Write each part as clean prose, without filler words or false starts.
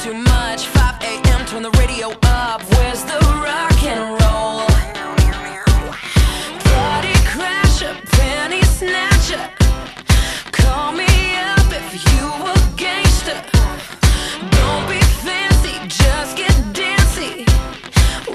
too much. 5 a.m. turn the radio up. Where's the rock and roll? Party crasher, penny snatcher. Call me up if you a gangster. Don't be fancy, just get dancy.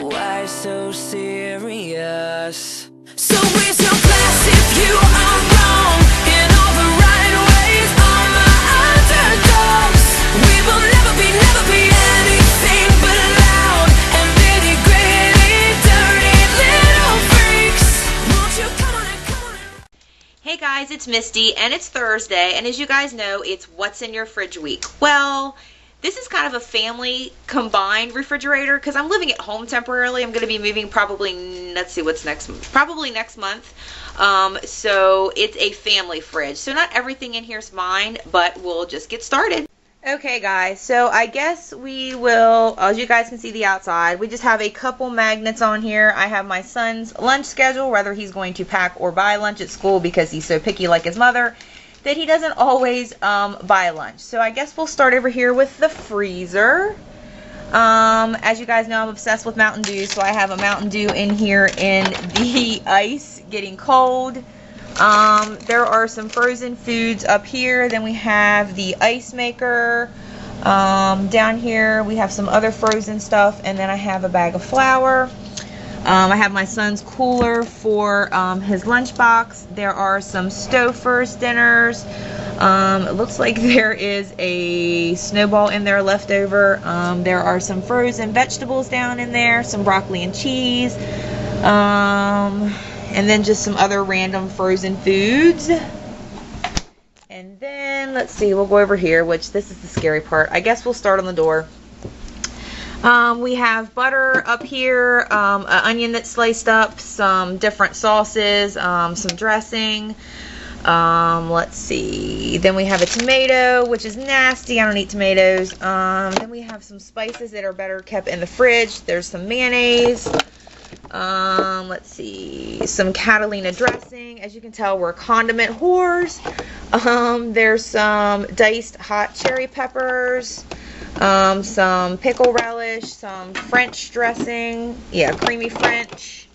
Why so serious? So raise your glass if you are wrong in all the right ways. All my underdogs. We will never be anything but loud and nitty gritty, dirty little freaks. Won't you come on and come on and... Hey guys, it's Misty and it's Thursday, and as you guys know, it's What's in Your Fridge week. Well, this is kind of a family combined refrigerator because I'm living at home temporarily. I'm going to be moving probably, let's see, what's next month? Probably next month. So it's a family fridge. So not everything in here is mine, but we'll just get started. Okay guys, so I guess we will, as you guys can see the outside, we just have a couple magnets on here. I have my son's lunch schedule, whether he's going to pack or buy lunch at school because he's so picky like his mother that he doesn't always buy lunch. So I guess we'll start over here with the freezer. As you guys know, I'm obsessed with Mountain Dew, so I have a Mountain Dew in here in the ice getting cold. There are some frozen foods up here. Then we have the ice maker. Down here we have some other frozen stuff, and then I have a bag of flour. I have my son's cooler for his lunchbox. There are some Stouffer's dinners. It looks like there is a snowball in there left over. There are some frozen vegetables down in there, some broccoli and cheese, and then just some other random frozen foods. And then, let's see, we'll go over here, which this is the scary part. I guess we'll start on the door. We have butter up here, an onion that's sliced up, some different sauces, some dressing. Let's see. Then we have a tomato, which is nasty. I don't eat tomatoes. Then we have some spices that are better kept in the fridge. There's some mayonnaise. Let's see. Some Catalina dressing. As you can tell, we're condiment whores. There's some diced hot cherry peppers. Some pickle relish, some French dressing, yeah, creamy French.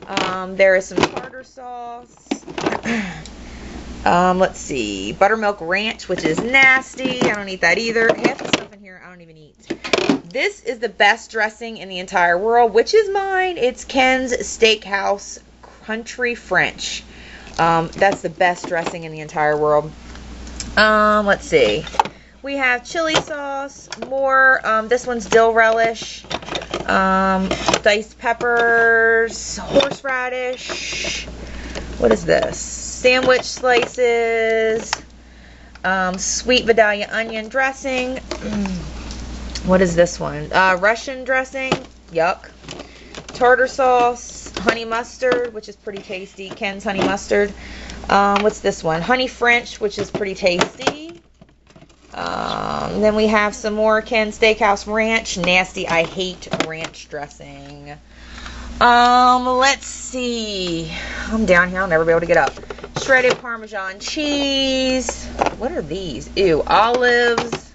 There is some tartar sauce. Let's see, buttermilk ranch, which is nasty. I don't eat that either. Half the stuff in here I don't even eat. This is the best dressing in the entire world, which is mine. It's Ken's Steakhouse Country French. That's the best dressing in the entire world. Let's see. We have chili sauce, more, this one's dill relish, diced peppers, horseradish, what is this? Sandwich slices, sweet Vidalia onion dressing, what is this one? Russian dressing, yuck, tartar sauce, honey mustard, which is pretty tasty, Ken's honey mustard, what's this one? Honey French, which is pretty tasty. Then we have some more Ken's Steakhouse Ranch. Nasty. I hate ranch dressing. Let's see. I'm down here. I'll never be able to get up. Shredded Parmesan cheese. What are these? Ew. Olives.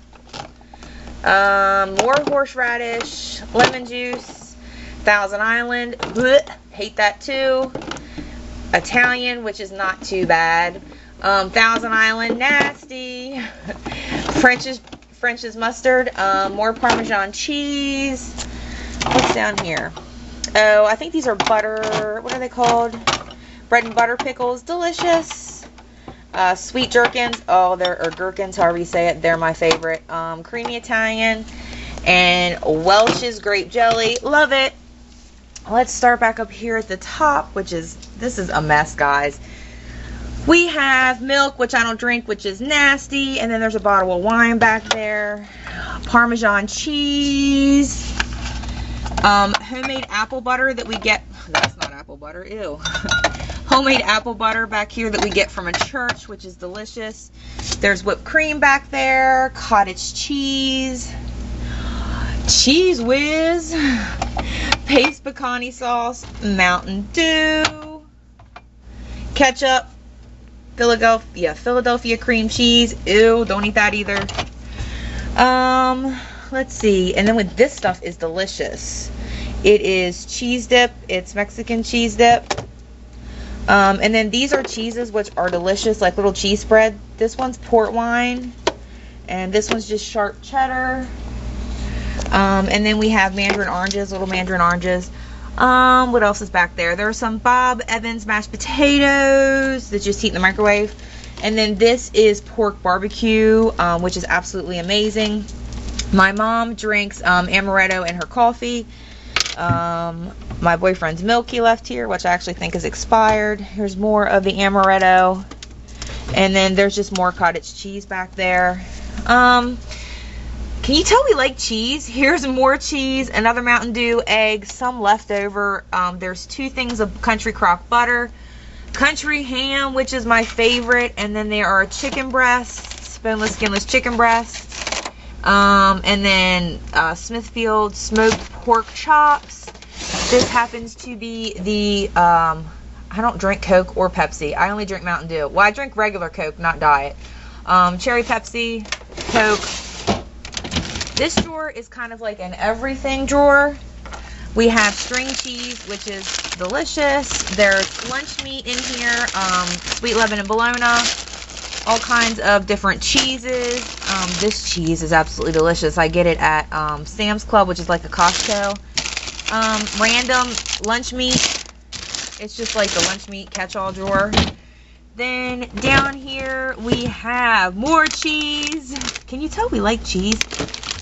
More horseradish. Lemon juice. Thousand Island. Blech. Hate that too. Italian, which is not too bad. Thousand Island, nasty. French's mustard, more Parmesan cheese. What's down here? Oh, I think these are butter, what are they called? Bread and butter pickles, delicious. Sweet gherkins, or gherkins, however you say it, they're my favorite. Creamy Italian, and Welch's grape jelly, love it. Let's start back up here at the top, this is a mess, guys. We have milk, which I don't drink, which is nasty. And then there's a bottle of wine back there. Parmesan cheese. Homemade apple butter that we get. That's not apple butter. Ew. Homemade apple butter back here that we get from a church, which is delicious. There's whipped cream back there. Cottage cheese. Cheese whiz. Paste pecani sauce. Mountain Dew. Ketchup. Philadelphia cream cheese. Ew, don't eat that either. let's see. And then with this stuff is delicious. It is cheese dip. It's Mexican cheese dip. And then these are cheeses which are delicious, like little cheese spread. This one's port wine. And this one's just sharp cheddar. And then we have mandarin oranges, little mandarin oranges. What else is back there? There are some Bob Evans mashed potatoes that just heat in the microwave. And then this is pork barbecue, which is absolutely amazing. My mom drinks amaretto in her coffee. My boyfriend's milk he left here, which I actually think is expired. Here's more of the amaretto. And then there's just more cottage cheese back there. Can you tell we like cheese? Here's more cheese, another Mountain Dew, eggs, some leftover. There's 2 things of country crock butter, country ham, which is my favorite, and then there are chicken breasts, boneless, skinless chicken breasts, and then Smithfield smoked pork chops. This happens to be the, I don't drink Coke or Pepsi. I only drink Mountain Dew. Well, I drink regular Coke, not diet. Cherry Pepsi, Coke. This drawer is kind of like an everything drawer. We have string cheese, which is delicious. There's lunch meat in here, sweet Lebanon and bologna, all kinds of different cheeses. This cheese is absolutely delicious. I get it at Sam's Club, which is like a Costco. Random lunch meat. It's just like the lunch meat catch-all drawer. Then down here we have more cheese. Can you tell we like cheese?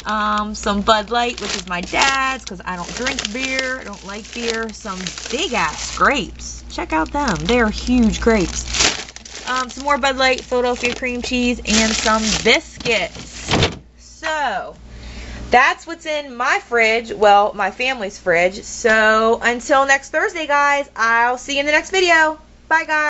Some Bud Light, which is my dad's because I don't drink beer. I don't like beer. Some big ass grapes. Check out them. They are huge grapes. Some more Bud Light, Philadelphia cream cheese, and some biscuits. So that's what's in my fridge. Well, my family's fridge. So until next Thursday, guys, I'll see you in the next video. Bye, guys.